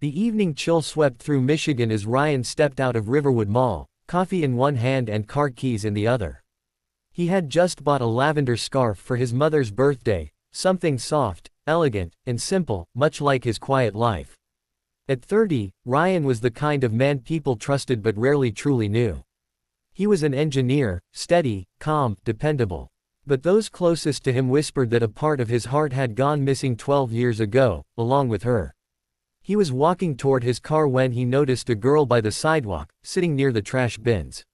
The evening chill swept through Michigan as Ryan stepped out of Riverwood Mall, coffee in one hand and car keys in the other. He had just bought a lavender scarf for his mother's birthday, something soft, elegant, and simple, much like his quiet life. At 30, Ryan was the kind of man people trusted but rarely truly knew. He was an engineer, steady, calm, dependable. But those closest to him whispered that a part of his heart had gone missing 12 years ago, along with her. He was walking toward his car when he noticed a girl by the sidewalk, sitting near the trash bins.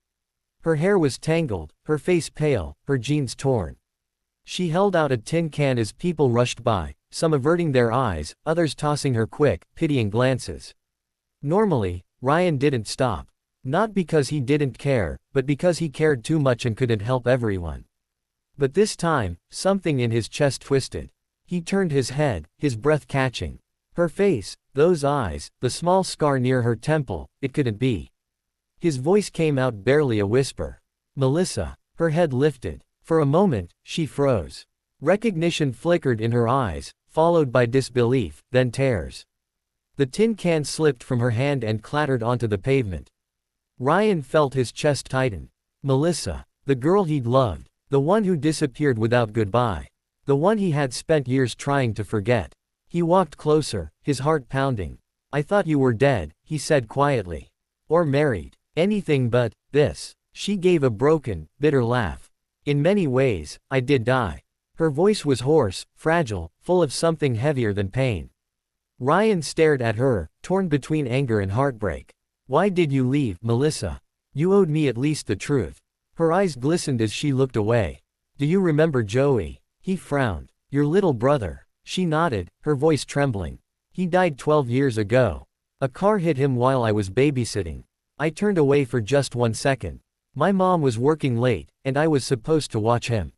Her hair was tangled, her face pale, her jeans torn. She held out a tin can as people rushed by, some averting their eyes, others tossing her quick, pitying glances. Normally, Ryan didn't stop. Not because he didn't care, but because he cared too much and couldn't help everyone. But this time, something in his chest twisted. He turned his head, his breath catching. Her face, those eyes, the small scar near her temple, it couldn't be. His voice came out barely a whisper. Melissa. Her head lifted. For a moment, she froze. Recognition flickered in her eyes, followed by disbelief, then tears. The tin can slipped from her hand and clattered onto the pavement. Ryan felt his chest tighten. Melissa. The girl he'd loved. The one who disappeared without goodbye. The one he had spent years trying to forget. He walked closer, his heart pounding. I thought you were dead, he said quietly. Or married. Anything but this. She gave a broken, bitter laugh. In many ways, I did die. Her voice was hoarse, fragile, full of something heavier than pain. Ryan stared at her, torn between anger and heartbreak. Why did you leave, Melissa? You owed me at least the truth. Her eyes glistened as she looked away. Do you remember Joey? He frowned. Your little brother. She nodded, her voice trembling. He died 12 years ago. A car hit him while I was babysitting. I turned away for just 1 second. My mom was working late, and I was supposed to watch him.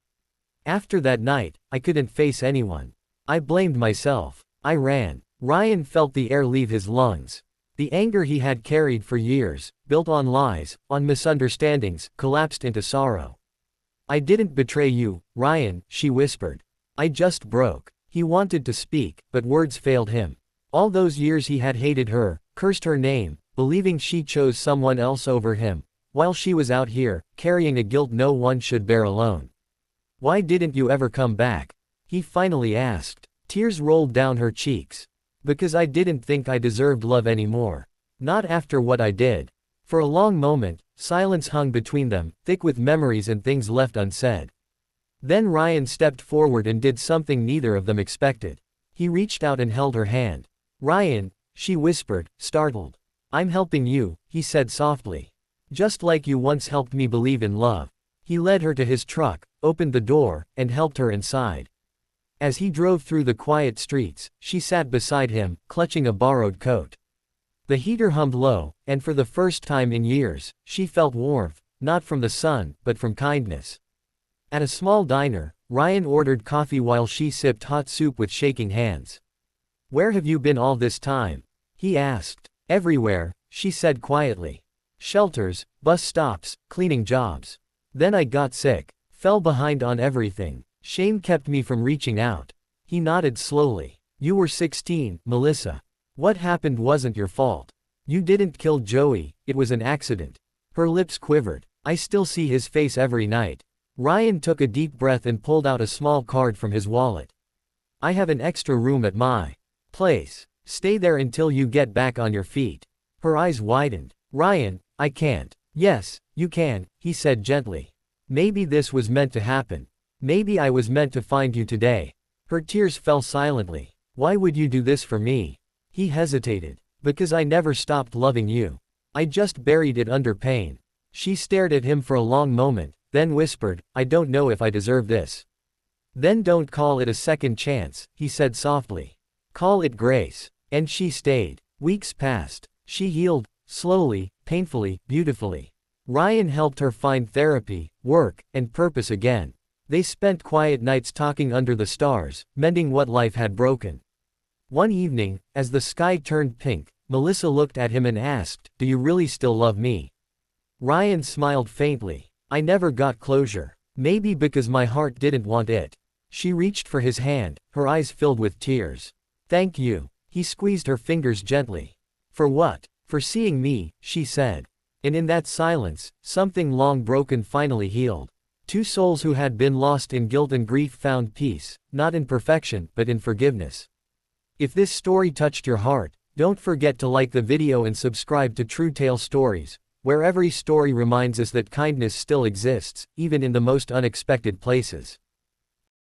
After that night, I couldn't face anyone. I blamed myself. I ran. Ryan felt the air leave his lungs. The anger he had carried for years, built on lies, on misunderstandings, collapsed into sorrow. I didn't betray you, Ryan, she whispered. I just broke. He wanted to speak, but words failed him. All those years he had hated her, cursed her name, believing she chose someone else over him, while she was out here, carrying a guilt no one should bear alone. Why didn't you ever come back? He finally asked. Tears rolled down her cheeks. Because I didn't think I deserved love anymore. Not after what I did. For a long moment, silence hung between them, thick with memories and things left unsaid. Then Ryan stepped forward and did something neither of them expected. He reached out and held her hand. Ryan, she whispered, startled. I'm helping you, he said softly. Just like you once helped me believe in love. He led her to his truck, opened the door, and helped her inside. As he drove through the quiet streets, she sat beside him, clutching a borrowed coat. The heater hummed low, and for the first time in years, she felt warmth, not from the sun, but from kindness. At a small diner, Ryan ordered coffee while she sipped hot soup with shaking hands. Where have you been all this time? He asked. Everywhere, she said quietly. Shelters, bus stops, cleaning jobs. Then I got sick, fell behind on everything. Shame kept me from reaching out. He nodded slowly. You were 16, Melissa. What happened wasn't your fault. You didn't kill Joey, it was an accident. Her lips quivered. I still see his face every night. Ryan took a deep breath and pulled out a small card from his wallet. I have an extra room at my place. Stay there until you get back on your feet. Her eyes widened. Ryan, I can't. Yes, you can, he said gently. Maybe this was meant to happen. Maybe I was meant to find you today. Her tears fell silently. Why would you do this for me? He hesitated. Because I never stopped loving you. I just buried it under pain. She stared at him for a long moment, then whispered, I don't know if I deserve this. Then don't call it a second chance, he said softly. Call it grace. And she stayed. Weeks passed. She healed, slowly, painfully, beautifully. Ryan helped her find therapy, work, and purpose again. They spent quiet nights talking under the stars, mending what life had broken. One evening, as the sky turned pink, Melissa looked at him and asked, Do you really still love me? Ryan smiled faintly. I never got closure. Maybe because my heart didn't want it. She reached for his hand, her eyes filled with tears. Thank you. He squeezed her fingers gently. For what? For seeing me, she said. And in that silence, something long broken finally healed. Two souls who had been lost in guilt and grief found peace, not in perfection, but in forgiveness. If this story touched your heart, don't forget to like the video and subscribe to True Tale Stories, where every story reminds us that kindness still exists, even in the most unexpected places.